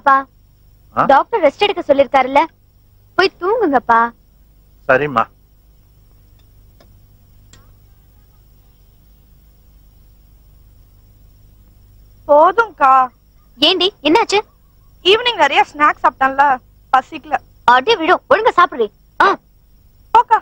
அப்பா doctor rest எடுக்க சொல்லிருக்காருல்ல, போய் தூங்குங்கப்பா. சரிம்மா. போதும்க்கா. ஏண்டி என்னாச்சு? ஈவினிங் நிறைய ஸ்நாக்ஸ் சாப்பிட்டேன்ல, பசிக்கல. அடி விடும், ஒழுங்கா சாப்பிடுறீ. ஓகே.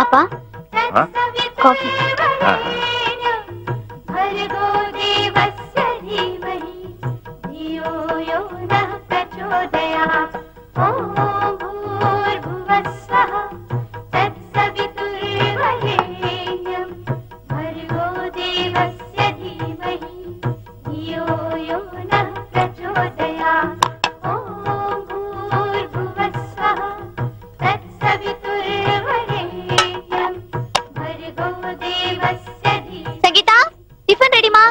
அப்பா காஃபி. சங்கீதா, டிஃபன் ரெடிமா?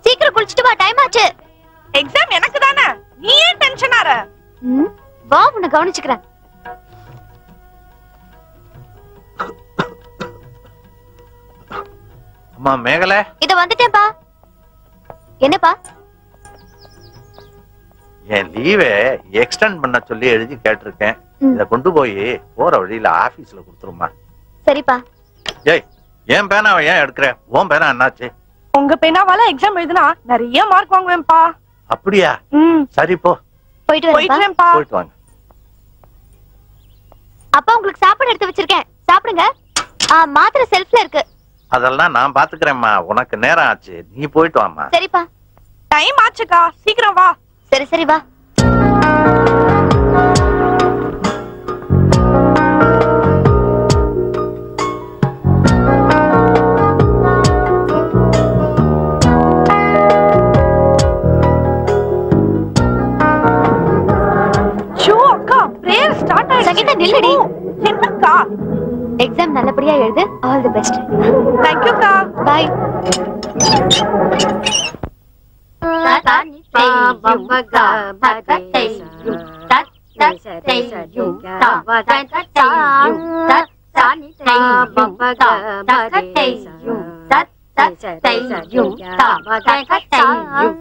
சீக்கிரம் குளிச்சிட்டு வா, டைம் ஆச்சு. எக்ஸாம் எனக்கு தானே, நீ ஏன் டென்ஷன் ஆற? வா, உன்னை கவனிச்சுக்கிறேன். அம்மா மேகலை, இத வந்துட்டேன்பா. என்னப்பா? என் லீவை எக்ஸ்டெண்ட் பண்ண சொல்லி எழுதி கேட்டிருக்கேன். இத கொண்டு போய் போற வழியில ஆபீஸ்ல கொடுத்துருமா. சரிப்பா. ஏய், என் பேனாவை ஏன் எடுக்கிற? உன் பேனா என்னாச்சு? உங்க பேனாவால எக்ஸாம் எழுதுனா நிறைய மார்க் வாங்குவேன்ப்பா. அப்படியா? சரி போ. போயிட்டு வரேன்ப்பா. போயிட்டு வாங்க. அப்பா உங்களுக்கு சாப்பாடு எடுத்து வச்சிருக்கேன், சாப்பிடுங்க. மாத்திரை செல்ஃப்ல இருக்கு. அதெல்லாம் நான் பாத்துக்கிறேன்மா, உனக்கு நேரம் ஆச்சு, நீ போயிட்டு வாமா. சரிப்பா. டைம் ஆச்சுக்கா, சீக்கிரம் வா. சரி சரி வா. சங்கீதா நில்லடி. என்னக்கா? எக்ஸாம் நல்லபடியா எழுது. All the best. Thank you கா. பை.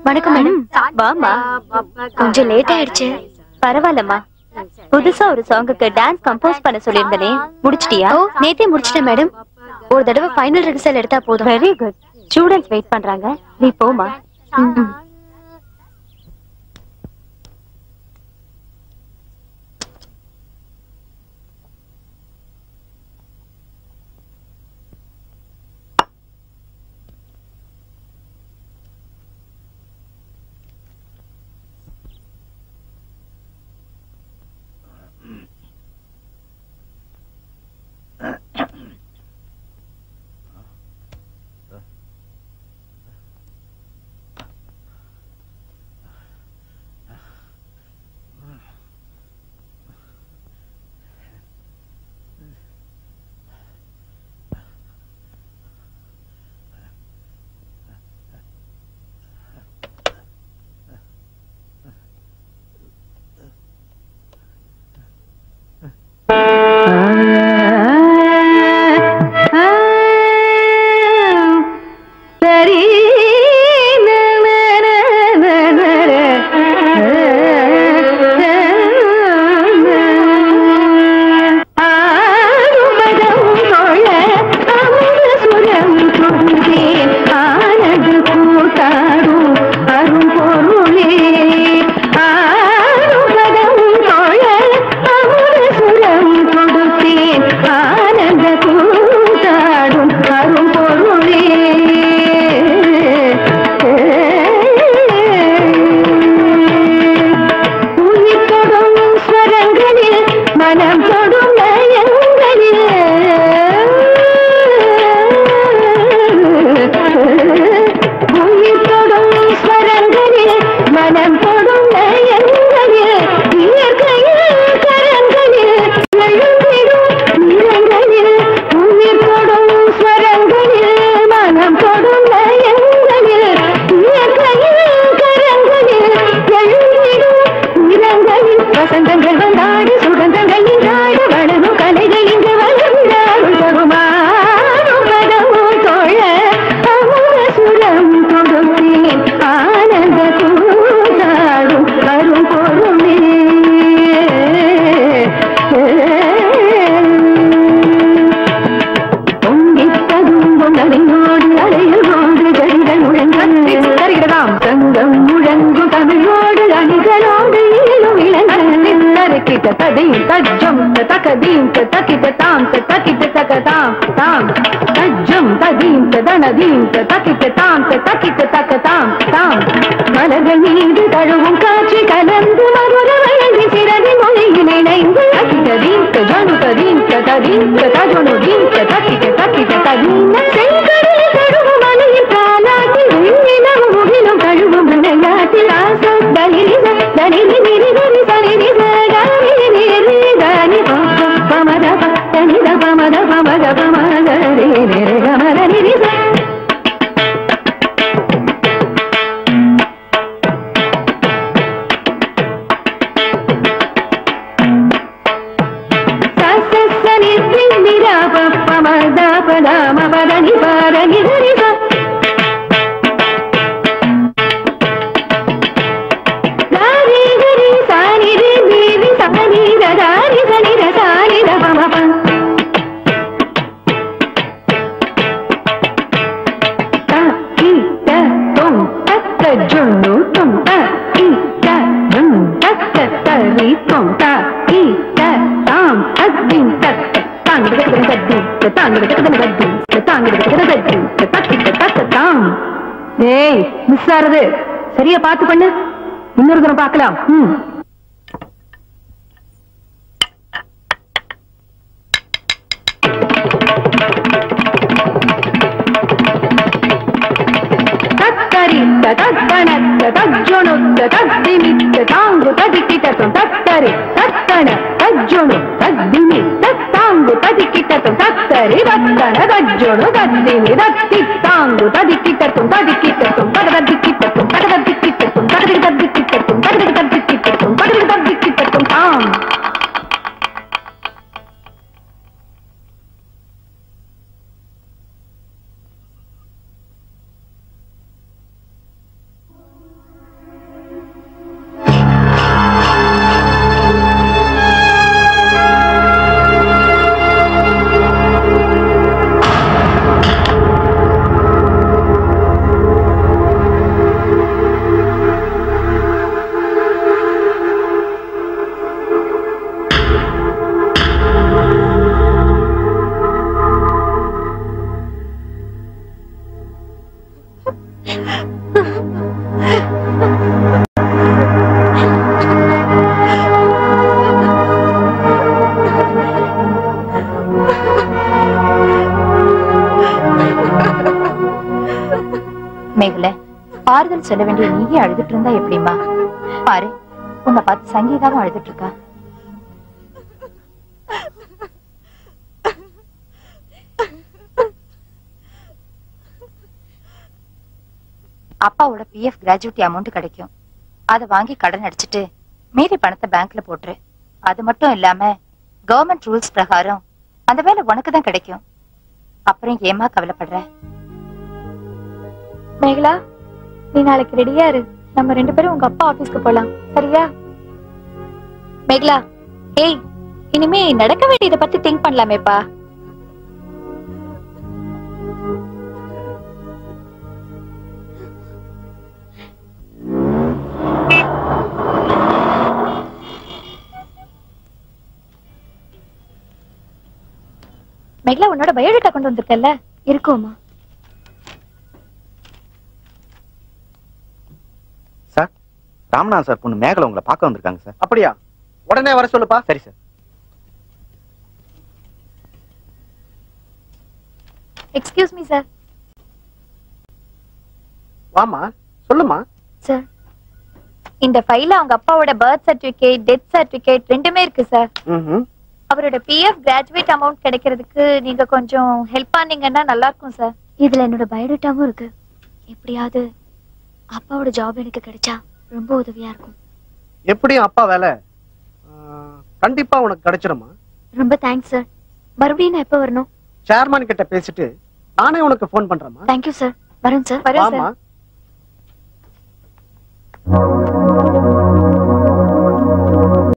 வணக்கம் மேடம். வாமா, கொஞ்சம் லேட் ஆயிடுச்சு. பரவாயில்லம்மா. புதுசா ஒரு சாங்குக்கு டான்ஸ் கம்போஸ் பண்ண சொல்லியிருந்தனே, முடிச்சிட்டியா? நேத்தே முடிச்சிட்டேன் மேடம். ஒரு தடவை ஃபைனல் ரிஹர்சல் எடுத்தா போதும். Very good. ஸ்டூடண்ட்ஸ் வெயிட் பண்றாங்க, நீ போமா. ததீம் தஜ்ஜம் ததகதீம் ததகித தாம் ததகித தகதாம் தாம் தஜ்ஜம் ததீம் ததனதீம் ததகித தாம் ததகித தகதாம் தாம் மலர்கள் மீது தழுவும் காட்சி கலந்து மதுர வயதி சிறதி மொழியில் இணைந்து தகிததீம் தஜனு ததீம் ததீம் தஜனுதீம் ததகித தகித ததீம் செங்கடலில் தழுவும் மலையில் காலாட்டி வெண்ணிலம் முகிலும் தழுவும் மலையாட்டில் ஆசம் தனிரித தனிரி நிரிதரி சரிரித தனி நிரி தனி பமத தனித பமத பமத பமத நிரி கமத நிரித சசசனி நிரா பமத பதம பதனி பதனி நிரித மிஸ் ஆறது சரியா பார்த்து பண்ணு இன்னொரு தரம் பார்க்கலாம் மேகல ஆறுதல் சொல்ல வேண்டிய நீயே அழுதுட்டு இருந்தா எப்படிமா? பாரு, உன்னை பார்த்து சங்கீதாவும் அழுதுட்டு இருக்கா. அப்பாவோட PF கிராஜுவிட்டி அமௌண்ட் கிடைக்கும். அதை வாங்கி கடன் அடிச்சிட்டு மீதி பணத்தை பேங்க்ல போட்டுரு. அது மட்டும் இல்லாம கவர்மெண்ட் ரூல்ஸ் பிரகாரம் அந்த வேலை உனக்கு தான் கிடைக்கும். அப்புறம் ஏமா கவலைப்படுற? மேகலா, நீ நாளைக்கு ரெடியா இரு. நம்ம 2 பேரும் உங்க அப்பா ஆபீஸ்க்கு போலாம், சரியா? மேகலா, ஏய், இனிமே நடக்க வேண்டியதை பத்தி திங்க் பண்ணலாமேப்பா. மேகலா, உன்னோட பயோடேட்டா கொண்டு வந்திருக்கல்ல? இருக்குமா? சார், ராமநாதன் சார் பொண்ணு மேகலை உங்களை பார்க்க வந்திருக்காங்க சார். அப்படியா? உடனே வர சொல்லுப்பா. சரி சார். Excuse me sir. வாமா, சொல்லுமா. சார், இந்த ஃபைல்ல அவங்க அப்பாவோட பர்த் சர்டிபிகேட், டெத் சர்டிபிகேட் ரெண்டுமே இருக்கு சார். அவரோட PF கிராஜுவேட் அமௌண்ட் கிடைக்கிறதுக்கு நீங்க கொஞ்சம் ஹெல்ப் பண்ணீங்கன்னா நல்லா இருக்கும் சார். இதுல என்னோட பயோடேட்டாவும் இருக்கு. எப்படியாவது அப்பாவோட ஜாப் எனக்கு கிடைச்சா ரொம்ப உதவியா இருக்கும். எப்படியும் அப்பா வேலை கண்டிப்பா உனக்கு கிடைச்சிருமா. ரொம்ப தேங்க்ஸ் சார். மறுபடியும் நான் எப்ப வரணும்? சேர்மன் கிட்ட பேசிட்டு நானே உனக்கு போன் பண்றேம்மா. Thank you sir. வரேன் சார். வரேன் சார்.